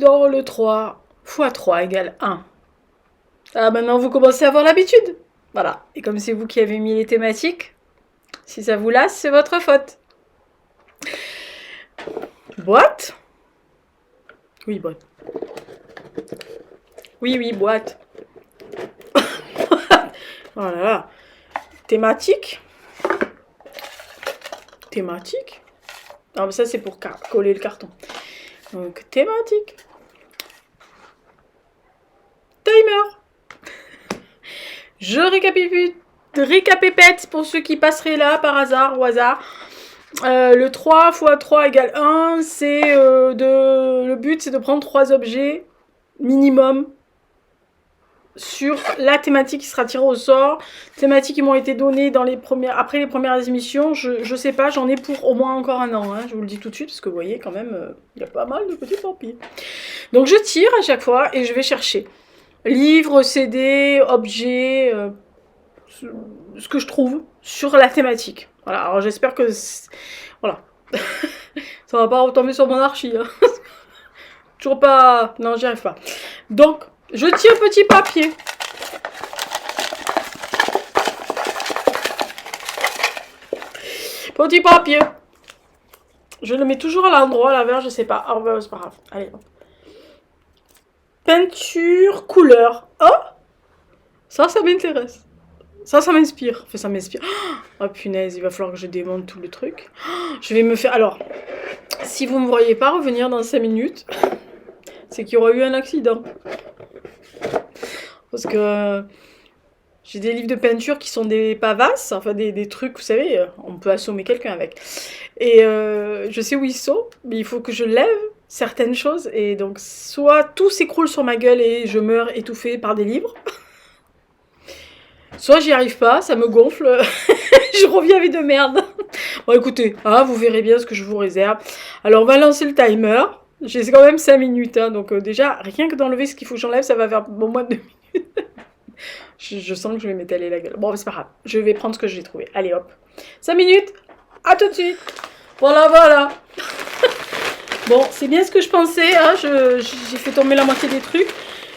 dans le 3 x 3 égale 1. Ah, maintenant vous commencez à avoir l'habitude. Voilà. Et comme c'est vous qui avez mis les thématiques, si ça vous lasse, c'est votre faute. Boîte. Oui, boîte. Oui, boîte. Voilà. Thématique. Thématique. Ah, mais ça, c'est pour coller le carton. Donc, thématique. Timer. Je récapépète pour ceux qui passeraient là par hasard, au hasard. Le 3 x 3 égale 1, c'est le but c'est de prendre 3 objets minimum sur la thématique qui sera tirée au sort. Thématiques qui m'ont été données après les premières émissions, je sais pas, j'en ai pour au moins encore un an, hein, je vous le dis tout de suite, parce que vous voyez quand même, il y a pas mal de petits papiers. Donc je tire à chaque fois et je vais chercher. Livres, CD, objets, ce que je trouve sur la thématique. Voilà, alors j'espère que... Voilà. Ça va pas retomber sur mon archi. Hein. Toujours pas... Non, j'y arrive pas. Donc, je tire petit papier. Petit papier. Je le mets toujours à l'endroit, à l'envers, je sais pas. Oh, c'est pas grave. Allez, hop. Peinture, couleur. Oh, ça m'intéresse. Ça m'inspire. Enfin, ça m'inspire. Oh, punaise, il va falloir que je démonte tout le truc. Je vais me faire... Alors, si vous ne me voyez pas revenir dans 5 minutes, c'est qu'il y aura eu un accident. Parce que j'ai des livres de peinture qui sont des pavasses, enfin des trucs, vous savez, on peut assommer quelqu'un avec. Et je sais où ils sont, mais il faut que je lève certaines choses. Et donc, soit tout s'écroule sur ma gueule et je meurs étouffée par des livres. Soit j'y arrive pas, ça me gonfle, je reviens avec de merde. Bon écoutez, hein, vous verrez bien ce que je vous réserve. Alors on va lancer le timer. J'ai quand même 5 minutes, hein, donc déjà, rien que d'enlever ce qu'il faut que j'enlève, ça va faire au moins 2 minutes. je sens que je vais m'étaler la gueule. Bon, c'est pas grave, je vais prendre ce que j'ai trouvé. Allez hop, 5 minutes, à tout de suite. Voilà. Bon, c'est bien ce que je pensais, hein, j'ai fait tomber la moitié des trucs,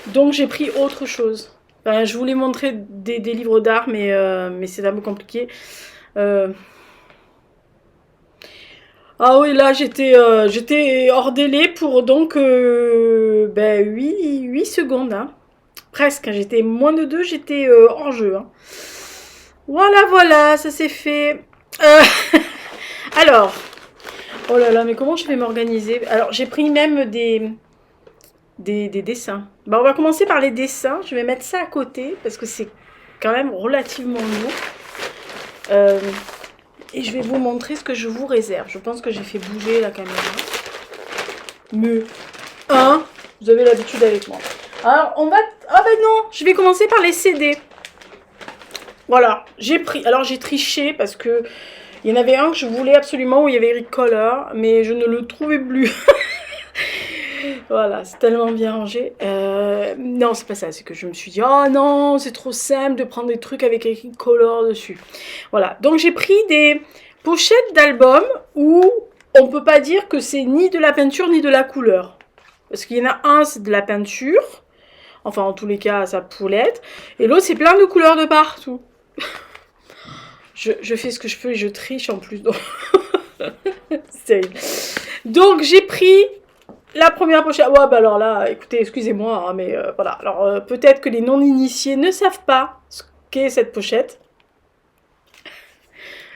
donc j'ai pris autre chose. Ben, je voulais montrer des livres d'art, mais c'est un peu compliqué. Ah oui, là, j'étais hors délai pour donc 8 secondes. Hein. Presque, j'étais moins de 2, j'étais hors jeu. Hein. Voilà, ça c'est fait. Alors, oh là là, mais comment je vais m'organiser? Alors, j'ai pris même des dessins. Bah, on va commencer par les dessins. Je vais mettre ça à côté parce que c'est quand même relativement lourd. Et je vais vous montrer ce que je vous réserve. Je pense que j'ai fait bouger la caméra. Mais, vous avez l'habitude avec moi. Alors, on va... Ah ben non, je vais commencer par les CD. Voilà, j'ai pris... Alors, j'ai triché parce que il y en avait un que je voulais absolument où il y avait Eric Color, mais je ne le trouvais plus. Voilà, c'est tellement bien rangé. Non, c'est pas ça, c'est que je me suis dit, oh non, c'est trop simple de prendre des trucs avec écrit color dessus. Voilà, donc j'ai pris des pochettes d'albums où on peut pas dire que c'est ni de la peinture ni de la couleur. Parce qu'il y en a un, c'est de la peinture. Enfin, en tous les cas, ça pourrait être. Et l'autre, c'est plein de couleurs de partout. Je fais ce que je peux et je triche en plus. Donc, j'ai pris... La première pochette, ouais, bah alors là, écoutez, excusez-moi, hein, mais voilà. Alors, peut-être que les non-initiés ne savent pas ce qu'est cette pochette.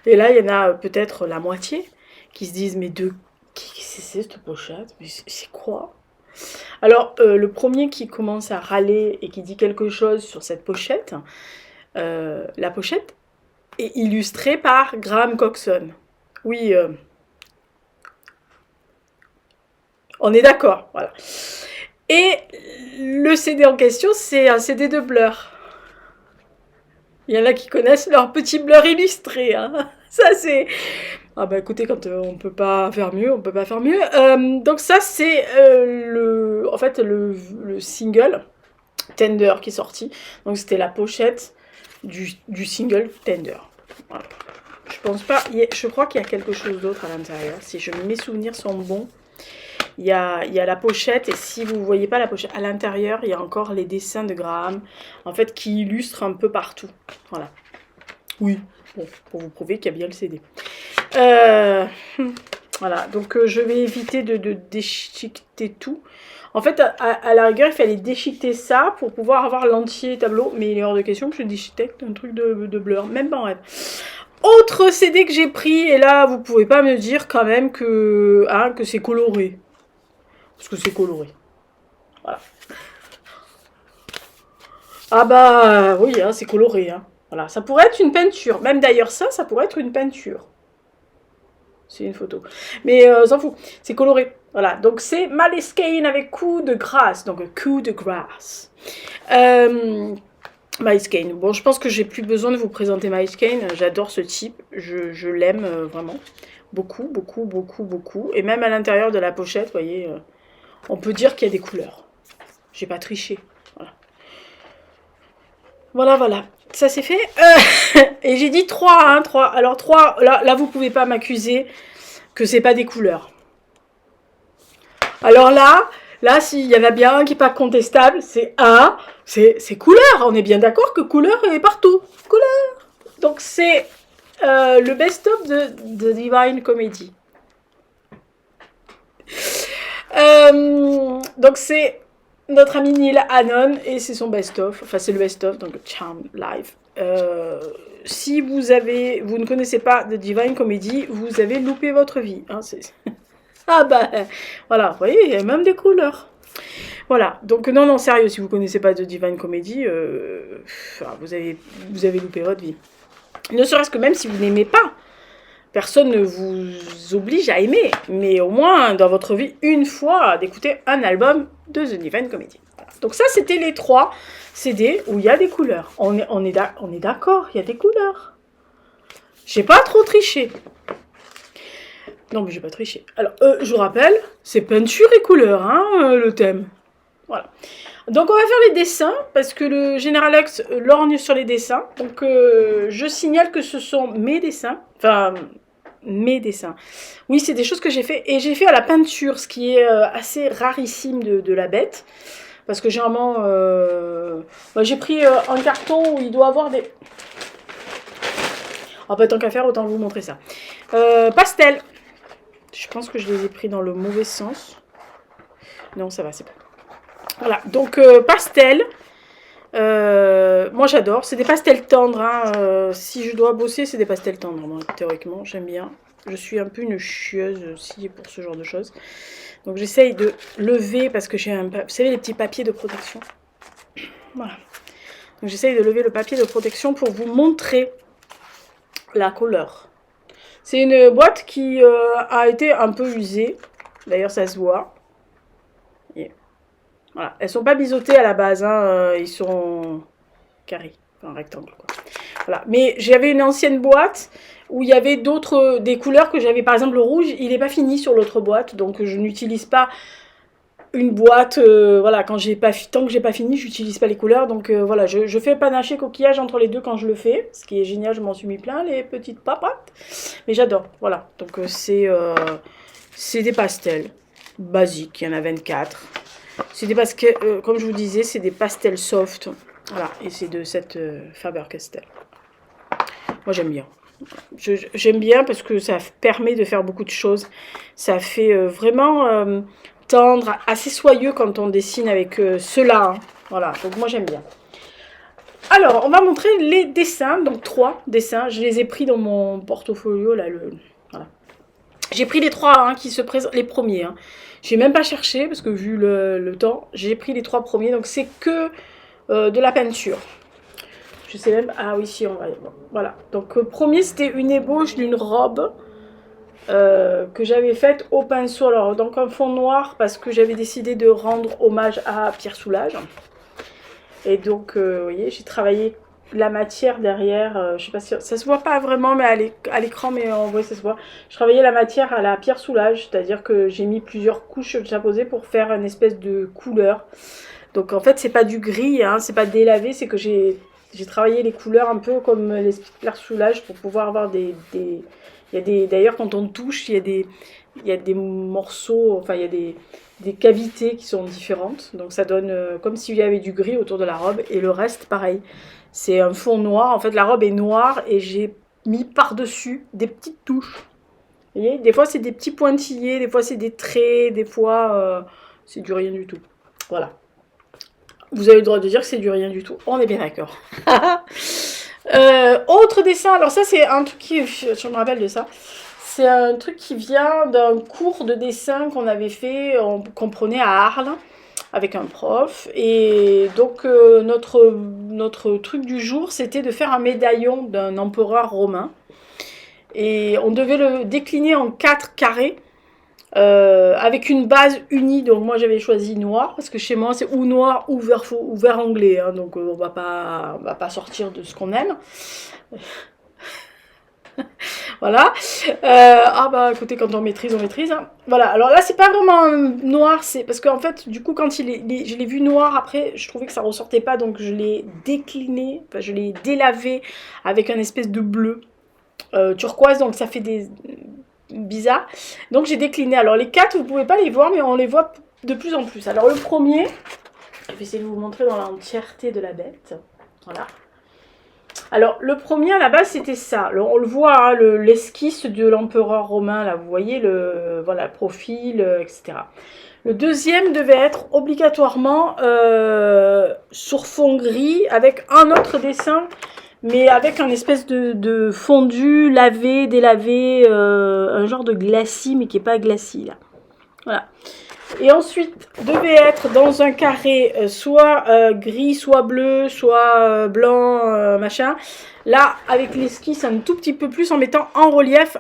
Et là, il y en a peut-être la moitié qui se disent, mais qu'est-ce que c'est cette pochette? Mais c'est quoi? Alors, le premier qui commence à râler et qui dit quelque chose sur cette pochette, la pochette est illustrée par Graham Coxon. Oui, on est d'accord, voilà. Et le CD en question, c'est un CD de Blur. Il y en a qui connaissent leur petit Blur illustré. Hein. Ça, c'est... Ah bah écoutez, quand on peut pas faire mieux, on peut pas faire mieux. Donc ça, c'est en fait, le single Tender qui est sorti. Donc c'était la pochette du single Tender. Voilà. Je pense pas... Je crois qu'il y a quelque chose d'autre à l'intérieur. Si mes souvenirs sont bons... il y a la pochette, et si vous ne voyez pas la pochette, à l'intérieur, il y a encore les dessins de Graham, en fait, qui illustrent un peu partout. Voilà. Oui, bon, pour vous prouver qu'il y a bien le CD. Voilà, donc je vais éviter de déchiqueter tout. En fait, à la rigueur, il fallait déchiqueter ça pour pouvoir avoir l'entier tableau, mais il est hors de question que je déchiquette un truc de blur, même pas en rêve. Autre CD que j'ai pris, et là, vous pouvez pas me dire quand même que c'est coloré. Parce que c'est coloré. Voilà. Ah bah oui, hein, c'est coloré. Hein. Voilà, ça pourrait être une peinture. Même d'ailleurs ça pourrait être une peinture. C'est une photo. Mais s'en fout, c'est coloré. Voilà, donc c'est Moleskine avec coup de grâce. Donc coup de grâce. Moleskine. Bon, je pense que j'ai plus besoin de vous présenter Moleskine. J'adore ce type. Je l'aime vraiment. Beaucoup, beaucoup, beaucoup, beaucoup. Et même à l'intérieur de la pochette, vous voyez, on peut dire qu'il y a des couleurs. J'ai pas triché. Voilà. Voilà, voilà. Ça c'est fait. Et j'ai dit 3, hein, 3. Alors 3, là vous pouvez pas m'accuser que c'est pas des couleurs. Alors là, s'il y en a bien un qui n'est pas contestable, c'est A, c'est couleur. On est bien d'accord que couleur est partout. Couleur. Donc c'est le best-of de Divine Comedy. Donc c'est notre ami Neil Hannon et c'est son best-of. Enfin c'est le best-of, donc Charm Live. Si vous ne connaissez pas de Divine Comedy, vous avez loupé votre vie. Hein, ah bah voilà, vous voyez, il y a même des couleurs. Voilà, donc non, sérieux, si vous ne connaissez pas de Divine Comedy, vous avez loupé votre vie. Ne serait-ce que même si vous n'aimez pas, personne ne vous oblige à aimer, mais au moins dans votre vie, une fois, d'écouter un album de The Divine Comedy. Voilà. Donc ça, c'était les 3 CD où il y a des couleurs. On est d'accord, il y a des couleurs. J'ai pas trop triché. Non, mais j'ai pas triché. Alors, je vous rappelle, c'est peinture et couleur, hein, le thème. Voilà. Donc, on va faire les dessins, parce que le Général Lux lorgne sur les dessins. Donc, je signale que ce sont mes dessins. Enfin, mes dessins. Oui, c'est des choses que j'ai fait. Et j'ai fait à la peinture, ce qui est assez rarissime de la bête. Parce que généralement, j'ai pris un carton où il doit avoir des... Ah, pas tant qu'à faire, autant vous montrer ça. Pastel. Je pense que je les ai pris dans le mauvais sens. Non, ça va, c'est bon. Voilà, donc pastel. Moi, j'adore. C'est des pastels tendres. Hein. Si je dois bosser, c'est des pastels tendres. Moi, théoriquement, j'aime bien. Je suis un peu une chieuse aussi pour ce genre de choses. Donc, j'essaye de lever parce que j'ai un... Vous savez, les petits papiers de protection. Voilà. Donc, j'essaye de lever le papier de protection pour vous montrer la couleur. C'est une boîte qui a été un peu usée. D'ailleurs, ça se voit. Et voilà. Elles ne sont pas biseautées à la base. Hein. Ils sont carrés. Enfin, rectangles. Quoi. Voilà. Mais j'avais une ancienne boîte où il y avait des couleurs que j'avais. Par exemple, le rouge, il n'est pas fini sur l'autre boîte. Donc, je n'utilise pas une boîte. Voilà, tant que j'ai pas fini, je n'utilise pas les couleurs. Donc, voilà, je fais panacher coquillage entre les deux quand je le fais. Ce qui est génial, je m'en suis mis plein, les petites papates. Mais j'adore. Voilà. Donc, c'est des pastels basiques. Il y en a 24. C'est des pastels, comme je vous disais, c'est des pastels soft. Voilà. Et c'est de cette Faber-Castell. Moi, j'aime bien. J'aime bien parce que ça permet de faire beaucoup de choses. Ça fait vraiment tendre, assez soyeux quand on dessine avec cela. Hein. Voilà, donc moi j'aime bien. Alors, on va montrer les dessins. Donc 3 dessins. Je les ai pris dans mon portfolio. Là, voilà. J'ai pris les 3 hein, qui se présentent, les premiers. Hein. J'ai même pas cherché parce que vu le temps, j'ai pris les 3 premiers. Donc c'est que de la peinture. Je sais même... Ah oui, si, on va... Bon, voilà. Donc, premier, c'était une ébauche d'une robe que j'avais faite au pinceau. Alors, donc, un fond noir parce que j'avais décidé de rendre hommage à Pierre Soulages. Et donc, vous voyez, j'ai travaillé la matière derrière. Je sais pas si... Ça se voit pas vraiment mais à l'écran, mais en vrai, ça se voit. Je travaillais la matière à la Pierre Soulages. C'est-à-dire que j'ai mis plusieurs couches juxtaposées pour faire une espèce de couleur. Donc, en fait, c'est pas du gris, hein, c'est pas délavé, c'est que j'ai J'ai travaillé les couleurs un peu comme l'esprit de Claire Soulage pour pouvoir avoir il y a des, d'ailleurs, quand on touche, il y a des morceaux, enfin, il y a des cavités qui sont différentes. Donc, ça donne comme s'il y avait du gris autour de la robe. Et le reste, pareil. C'est un fond noir. En fait, la robe est noire et j'ai mis par-dessus des petites touches. Vous voyez, des fois, c'est des petits pointillés, des fois, c'est des traits, des fois, c'est du rien du tout. Voilà. Vous avez le droit de dire que c'est du rien du tout. On est bien d'accord. Autre dessin. Alors ça, c'est un truc qui... Je me rappelle de ça. C'est un truc qui vient d'un cours de dessin qu'on avait fait, qu'on prenait à Arles, avec un prof. Et donc, notre truc du jour, c'était de faire un médaillon d'un empereur romain. Et on devait le décliner en 4 carrés. Avec une base unie, donc moi j'avais choisi noir parce que chez moi c'est ou noir ou vert anglais, hein, donc on va pas sortir de ce qu'on aime. Voilà. Ah bah écoutez, quand on maîtrise, on maîtrise. Hein. Voilà. Alors là c'est pas vraiment noir, c'est parce qu'en fait du coup quand je l'ai vu noir après, je trouvais que ça ressortait pas, donc je l'ai décliné, enfin je l'ai délavé avec un espèce de bleu turquoise, donc ça fait des bizarre. Donc j'ai décliné. Alors les 4, vous pouvez pas les voir, mais on les voit de plus en plus. Alors le premier, je vais essayer de vous montrer dans l'entièreté de la bête. Voilà. Alors le premier à la base c'était ça. Alors, on le voit, hein, l'esquisse de l'empereur romain, là vous voyez le voilà, profil, etc. Le deuxième devait être obligatoirement sur fond gris avec un autre dessin, mais avec un espèce de fondu, lavé, délavé, un genre de glacis, mais qui n'est pas glacis, là. Voilà. Et ensuite, devait être dans un carré, soit gris, soit bleu, soit blanc, machin. Là, avec l'esquisse, un tout petit peu plus, en mettant en relief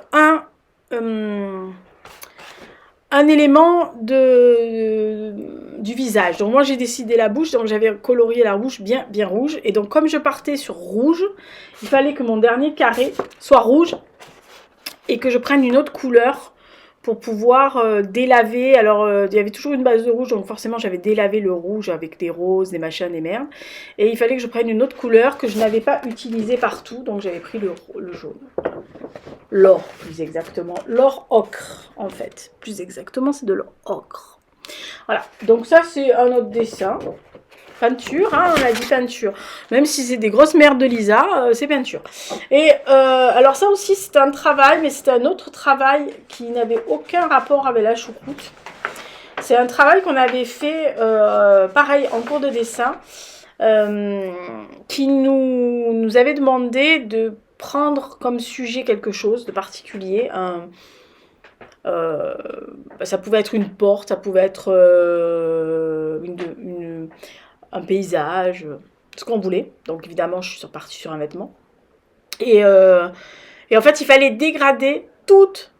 un élément du visage. Donc moi j'ai décidé la bouche, donc j'avais colorié la bouche bien rouge. Et donc comme je partais sur rouge, il fallait que mon dernier carré soit rouge et que je prenne une autre couleur pour pouvoir délaver. Alors il y avait toujours une base de rouge, donc forcément j'avais délavé le rouge avec des roses, des machins, des merdes. Et il fallait que je prenne une autre couleur que je n'avais pas utilisée partout, donc j'avais pris le jaune. L'or, plus exactement. L'or ocre, en fait. Plus exactement, c'est de l'or ocre. Voilà. Donc ça, c'est un autre dessin. Peinture, hein, on a dit peinture. Même si c'est des grosses merdes de Lisa, c'est peinture. Et alors ça aussi, c'est un travail, mais c'est un autre travail qui n'avait aucun rapport avec la choucroute. C'est un travail qu'on avait fait, pareil, en cours de dessin, qui nous avait demandé de prendre comme sujet quelque chose de particulier. Ça pouvait être une porte, ça pouvait être un paysage, ce qu'on voulait. Donc évidemment, je suis partie sur un vêtement. Et en fait, il fallait dégrader toutes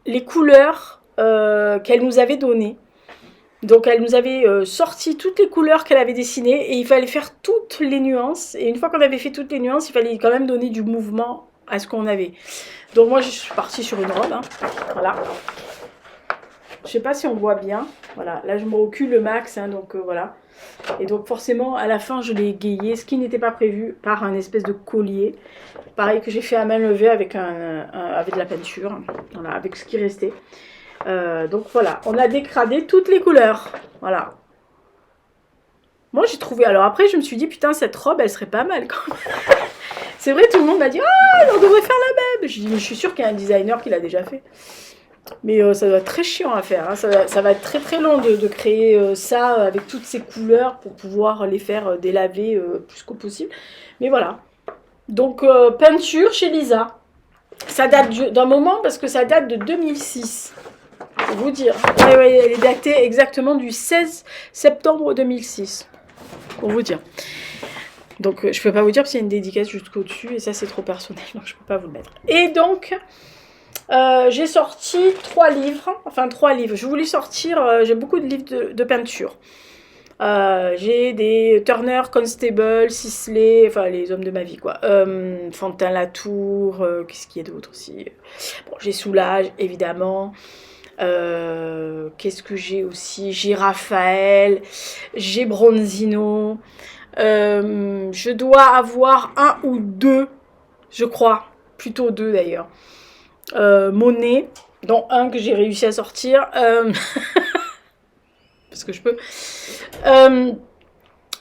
les couleurs qu'elle nous avait données. Donc elle nous avait sorti toutes les couleurs qu'elle avait dessinées et il fallait faire toutes les nuances. Et une fois qu'on avait fait toutes les nuances, il fallait quand même donner du mouvement à ce qu'on avait. Donc moi je suis partie sur une robe, hein. Voilà. Je sais pas si on voit bien. Voilà, là je me recule le max, hein, donc voilà. Et donc forcément à la fin je l'ai égayé, ce qui n'était pas prévu, par un espèce de collier. Pareil que j'ai fait à main levée avec avec de la peinture, voilà, avec ce qui restait. Donc voilà, on a dégradé toutes les couleurs. Voilà. Moi j'ai trouvé. Alors après, je me suis dit, putain, cette robe elle serait pas mal quand même. C'est vrai, tout le monde m'a dit, ah, on devrait faire la même. Je dis, mais je suis sûre qu'il y a un designer qui l'a déjà fait. Mais ça doit être très chiant à faire. Hein. Ça va être très très long de créer ça avec toutes ces couleurs pour pouvoir les faire délaver plus qu'au possible. Mais voilà. Donc peinture chez Lisa. Ça date d'un moment parce que ça date de 2006. Pour vous dire. Ouais, elle est datée exactement du 16 septembre 2006. Pour vous dire. Donc, je peux pas vous dire parce qu'il y a une dédicace jusqu'au-dessus. Et ça, c'est trop personnel. Donc, je peux pas vous le mettre. Et donc, j'ai sorti 3 livres. Enfin, 3 livres. Je voulais sortir... j'ai beaucoup de livres de peinture. J'ai des Turner, Constable, Sisley, enfin les hommes de ma vie quoi. Fantin Latour, qu'est-ce qu'il y a d'autre aussi. Bon, j'ai Soulage évidemment. Qu'est-ce que j'ai aussi? J'ai Raphaël, j'ai Bronzino, Je dois avoir un ou deux, je crois, plutôt deux d'ailleurs, Monet, dont un que j'ai réussi à sortir, parce que je peux.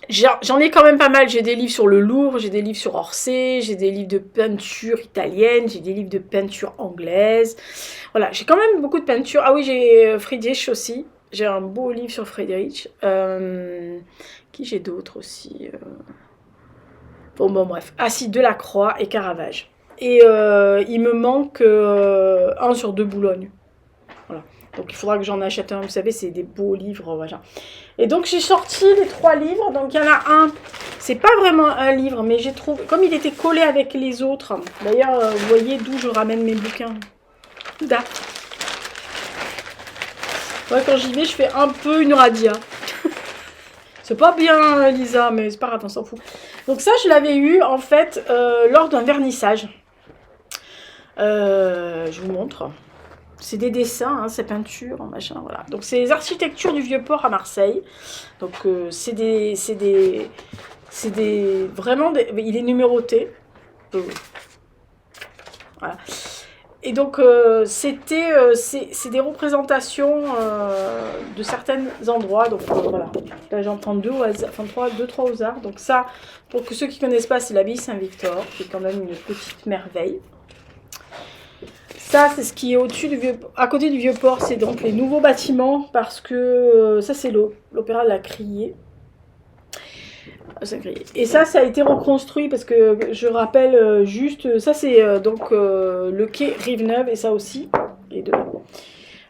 J'en ai quand même pas mal. J'ai des livres sur le Louvre, j'ai des livres sur Orsay, j'ai des livres de peinture italienne, j'ai des livres de peinture anglaise. Voilà, j'ai quand même beaucoup de peinture. Ah oui, j'ai Friedrich aussi. J'ai un beau livre sur Friedrich. Qui j'ai d'autres aussi bon, bref. Ah si, Delacroix et Caravage. Et il me manque un sur De Boulogne. Voilà. Donc il faudra que j'en achète un. Vous savez, c'est des beaux livres, voilà. Et donc j'ai sorti les 3 livres. Donc il y en a un. C'est pas vraiment un livre, mais j'ai trouvé. Comme il était collé avec les autres. D'ailleurs, vous voyez d'où je ramène mes bouquins. Da. Ouais, quand j'y vais, je fais un peu une radia. C'est pas bien, Lisa, mais c'est pas grave, on s'en fout. Donc ça, je l'avais eu en fait lors d'un vernissage. Je vous montre. C'est des dessins, hein, c'est peinture, machin, voilà. Donc c'est les architectures du Vieux-Port à Marseille. Donc vraiment, il est numéroté. Voilà. Et donc c'est des représentations de certains endroits. Donc voilà. Là j'en prends deux au hasard, enfin trois au hasard. Donc ça, pour que ceux qui connaissent pas, c'est l'abbaye Saint-Victor, qui est quand même une petite merveille. Ça, c'est ce qui est au-dessus du Vieux-Port. À côté du Vieux-Port, c'est donc les nouveaux bâtiments, parce que ça, c'est l'opéra de la Criée. Et ça a été reconstruit, parce que je rappelle juste, ça c'est donc le quai Rive-Neuve, et ça aussi, les deux.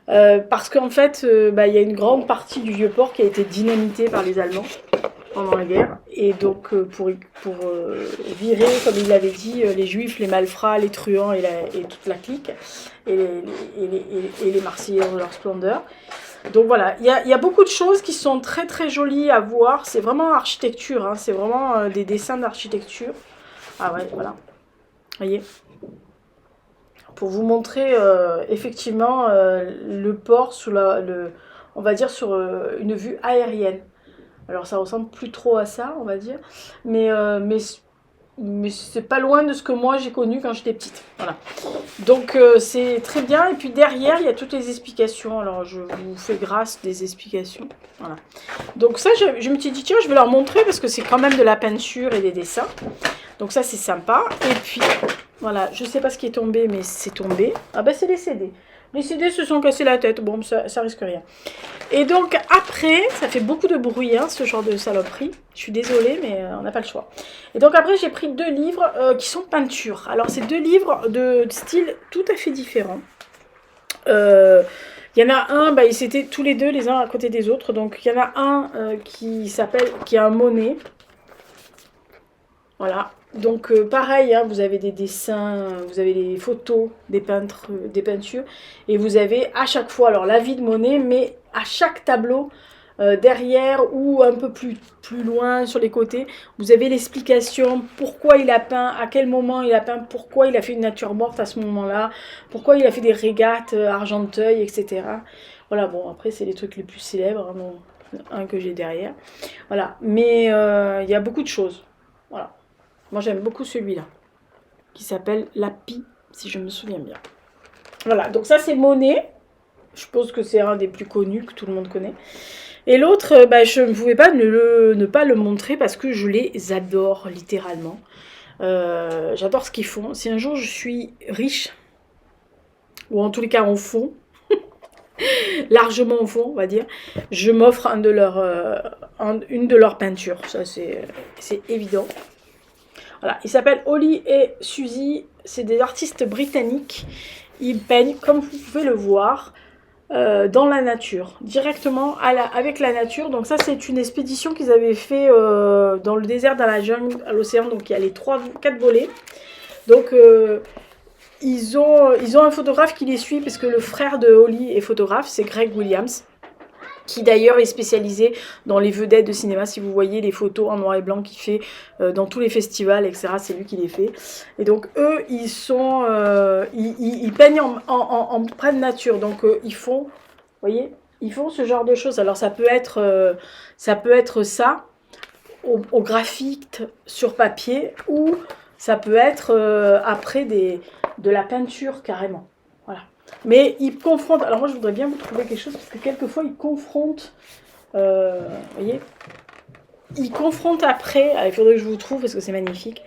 Parce qu'en fait, il y a une grande partie du Vieux-Port qui a été dynamitée par les Allemands pendant la guerre. Et donc, pour virer, comme il l'avait dit, les Juifs, les malfrats, les truands et toute la clique, et les Marseillais dans leur splendeur. Donc voilà, il y a beaucoup de choses qui sont très très jolies à voir. C'est vraiment architecture, hein, c'est vraiment des dessins d'architecture. Ah ouais, voilà. Vous voyez ? Pour vous montrer effectivement le port sous on va dire sur une vue aérienne. Alors ça ressemble plus trop à ça, on va dire, mais c'est pas loin de ce que moi j'ai connu quand j'étais petite. Voilà. Donc c'est très bien. Et puis derrière, il y a toutes les explications. Alors je vous fais grâce des explications. Voilà. Donc ça, je me suis dit, tiens, je vais leur montrer parce que c'est quand même de la peinture et des dessins. Donc ça, c'est sympa. Et puis, voilà, je sais pas ce qui est tombé, mais c'est tombé. Ah bah c'est les CD. Les CD se sont cassés la tête. Bon, ça risque rien. Et donc après, ça fait beaucoup de bruit, hein, ce genre de saloperie. Je suis désolée, mais on n'a pas le choix. Et donc après, j'ai pris 2 livres qui sont peinture. Alors, c'est 2 livres de style tout à fait différents. Il y en a un, ils étaient tous les deux les uns à côté des autres. Donc, il y en a un qui est un Monet. Voilà. Donc, pareil, hein, vous avez des dessins, vous avez des photos des peintres, des peintures. Et vous avez à chaque fois, alors la vie de Monet, mais à chaque tableau, derrière ou un peu plus loin sur les côtés, vous avez l'explication pourquoi il a peint, à quel moment il a peint, pourquoi il a fait une nature morte à ce moment-là, pourquoi il a fait des régates Argenteuil, etc. Voilà, bon, après, c'est les trucs les plus célèbres, hein, un que j'ai derrière. Voilà, mais il y a beaucoup de choses. Voilà. Moi, j'aime beaucoup celui-là, qui s'appelle La Pie, si je me souviens bien. Voilà, donc ça, c'est Monet. Je pense que c'est un des plus connus, que tout le monde connaît. Et l'autre, je ne pouvais pas ne pas le montrer parce que je les adore, littéralement. J'adore ce qu'ils font. Si un jour je suis riche, ou en tous les cas en fond, largement au fond, on va dire, je m'offre une de leurs peintures. Ça, c'est évident. Voilà, ils s'appellent Holly et Suzy. C'est des artistes britanniques. Ils peignent, comme vous pouvez le voir, dans la nature, directement avec la nature. Donc ça, c'est une expédition qu'ils avaient fait dans le désert, dans la jungle, à l'océan. Donc il y a les 4 volets. Donc ils ont un photographe qui les suit, parce que le frère de Holly est photographe, c'est Greg Williams, qui d'ailleurs est spécialisé dans les vedettes de cinéma. Si vous voyez les photos en noir et blanc qu'il fait dans tous les festivals, etc., c'est lui qui les fait. Et donc eux, ils peignent en pleine nature. Donc ils font, vous voyez, ils font ce genre de choses. Alors ça peut être ça, au graphique sur papier ou ça peut être après de la peinture carrément. Voilà. Mais ils confrontent. Alors moi je voudrais bien vous trouver quelque chose parce que quelquefois ils confrontent. Vous voyez, ils confrontent après. Ah, il faudrait que je vous trouve parce que c'est magnifique.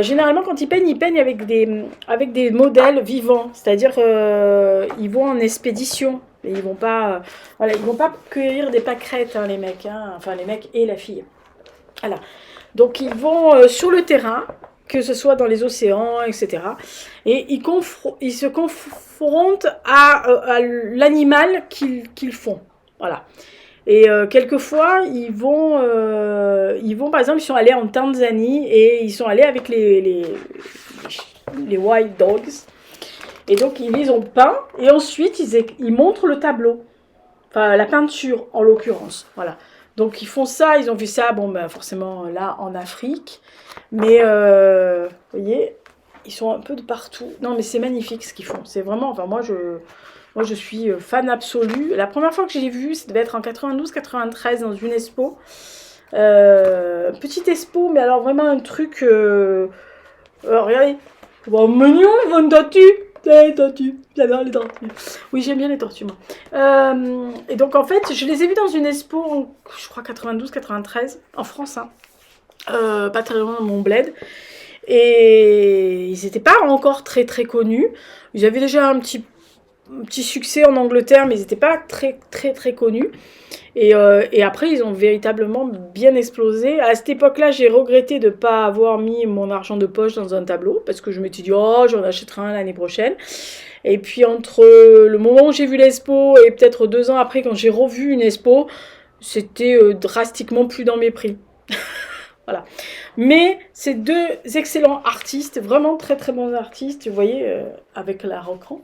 Généralement quand ils peignent avec des modèles vivants. C'est-à-dire ils vont en expédition. Et ils vont pas, voilà, ils vont pas cueillir des pâquerettes, hein, les mecs, hein, enfin les mecs et la fille. Voilà. Donc ils vont sur le terrain, que ce soit dans les océans, etc. Et ils se confrontent à l'animal qu'ils font. Voilà. Et quelquefois, ils vont, par exemple, ils sont allés en Tanzanie et ils sont allés avec les wild dogs. Et donc, ils les ont peints et ensuite, ils montrent le tableau. Enfin, la peinture, en l'occurrence. Voilà. Donc, ils font ça, ils ont vu ça, bon, ben, forcément, là, en Afrique. Mais, vous voyez, ils sont un peu de partout. Non, mais c'est magnifique ce qu'ils font. C'est vraiment, enfin, moi, je suis fan absolue. La première fois que j'ai vu, ça devait être en 92-93 dans une expo. Petite expo, mais alors vraiment un truc... regardez. Oh, mignon, une tortue. Les tortues, j'adore les tortues. Oui, j'aime bien les tortues, moi. Et donc, en fait, je les ai vus dans une expo, je crois 92-93, en France, hein. Pas très loin de mon bled. Et ils n'étaient pas encore très très connus. Ils avaient déjà un petit succès en Angleterre, mais ils n'étaient pas très très très connus. Et après, ils ont véritablement bien explosé. À cette époque-là, j'ai regretté de ne pas avoir mis mon argent de poche dans un tableau, parce que je m'étais dit, oh, j'en achèterai un l'année prochaine. Et puis, entre le moment où j'ai vu l'expo et peut-être 2 ans après, quand j'ai revu une expo, c'était drastiquement plus dans mes prix. Voilà. Mais c'est 2 excellents artistes, vraiment très très bons artistes, vous voyez, avec la rocan.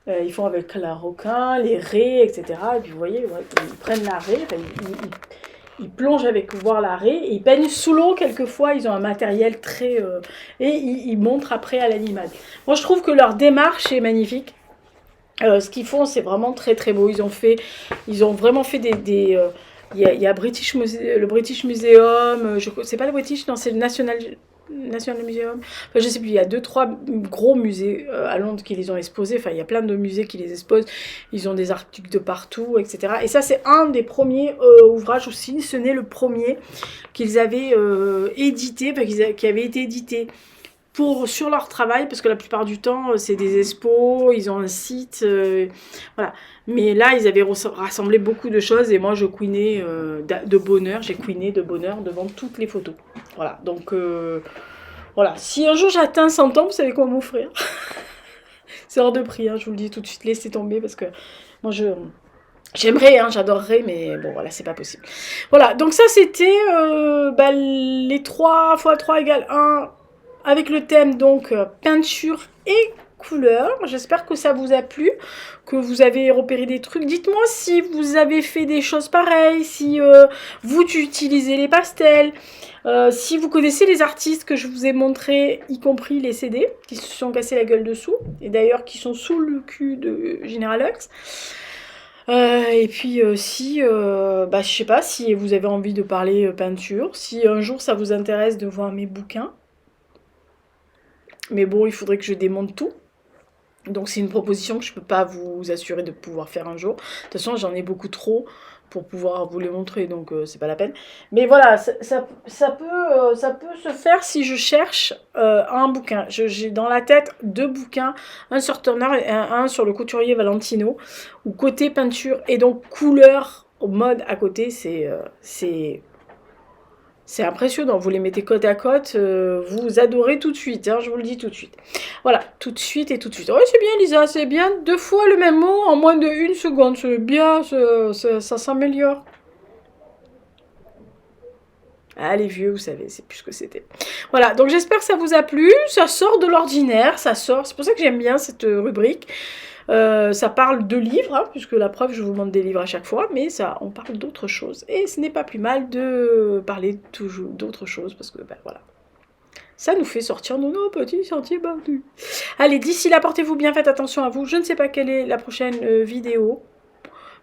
Ils font avec la roquin, les raies, etc. Et puis vous voyez, ouais, ils prennent la raie, enfin, ils plongent avec voir la raie, et ils peignent sous l'eau quelquefois, ils ont un matériel très... et ils montrent après à l'animal. Moi je trouve que leur démarche est magnifique. Ce qu'ils font c'est vraiment très très beau. Ils ont vraiment fait des il y a le British Museum, c'est pas le British, non, c'est le National Museum. Enfin, je sais plus, il y a 2-3 gros musées à Londres qui les ont exposés. Enfin, il y a plein de musées qui les exposent. Ils ont des articles de partout, etc. Et ça, c'est un des premiers ouvrages aussi. Ce n'est le premier qu'ils avaient édité, enfin, qui avait été édité sur leur travail, parce que la plupart du temps, c'est des expos, ils ont un site, voilà. Mais là, ils avaient rassemblé beaucoup de choses, et moi, je couinais de bonheur, j'ai couiné de bonheur devant toutes les photos. Voilà, donc, voilà. Si un jour j'atteins 100 ans, vous savez quoi m'offrir? C'est hors de prix, hein, je vous le dis tout de suite, laissez tomber, parce que moi, j'aimerais, hein, j'adorerais, mais bon, voilà, c'est pas possible. Voilà, donc ça, c'était les 3 x 3 égale 1, avec le thème donc peinture et couleur. J'espère que ça vous a plu, que vous avez repéré des trucs. Dites-moi si vous avez fait des choses pareilles, si vous utilisez les pastels, si vous connaissez les artistes que je vous ai montrés, y compris les CD, qui se sont cassés la gueule dessous, et d'ailleurs qui sont sous le cul de General Lux. Et puis je sais pas si vous avez envie de parler peinture, si un jour ça vous intéresse de voir mes bouquins. Mais bon, il faudrait que je démonte tout. Donc c'est une proposition que je ne peux pas vous assurer de pouvoir faire un jour. De toute façon, j'en ai beaucoup trop pour pouvoir vous les montrer, donc c'est pas la peine. Mais voilà, ça peut se faire si je cherche un bouquin. J'ai dans la tête 2 bouquins, un sur Turner et un sur le couturier Valentino, où côté peinture et donc couleur mode à côté, c'est impressionnant, vous les mettez côte à côte, vous adorez tout de suite, hein, je vous le dis tout de suite. Voilà, tout de suite et tout de suite. Oui, c'est bien Lisa, c'est bien 2 fois le même mot en moins de 1 seconde, c'est bien, ça s'améliore. Ah, les vieux, vous savez, c'est plus ce que c'était. Voilà, donc j'espère que ça vous a plu, ça sort de l'ordinaire, c'est pour ça que j'aime bien cette rubrique. Ça parle de livres, hein, puisque la preuve, je vous montre des livres à chaque fois, mais on parle d'autres choses. Et ce n'est pas plus mal de parler toujours d'autres choses, parce que, voilà. Ça nous fait sortir de nos petits sentiers battus. Allez, d'ici là, portez-vous bien, faites attention à vous. Je ne sais pas quelle est la prochaine vidéo.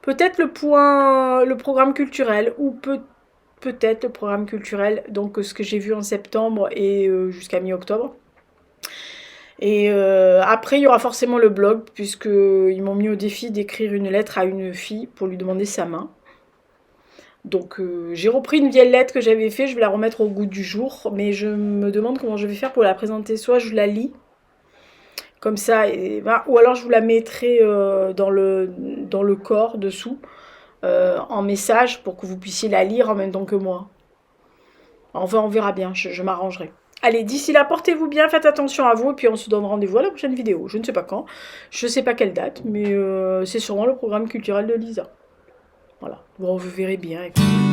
Peut-être le programme culturel, ou peut-être le programme culturel, donc ce que j'ai vu en septembre et jusqu'à mi-octobre. Et après, il y aura forcément le blog, puisqu'ils m'ont mis au défi d'écrire une lettre à une fille pour lui demander sa main. Donc j'ai repris une vieille lettre que j'avais fait, je vais la remettre au goût du jour, mais je me demande comment je vais faire pour la présenter. Soit je la lis, comme ça, ou alors je vous la mettrai dans le corps dessous, en message, pour que vous puissiez la lire en même temps que moi. Enfin, on verra bien, je m'arrangerai. Allez, d'ici là, portez-vous bien, faites attention à vous, et puis on se donne rendez-vous à la prochaine vidéo. Je ne sais pas quand, je ne sais pas quelle date, mais c'est sûrement le programme culturel de Lisa. Voilà, bon, vous verrez bien. Écoutez.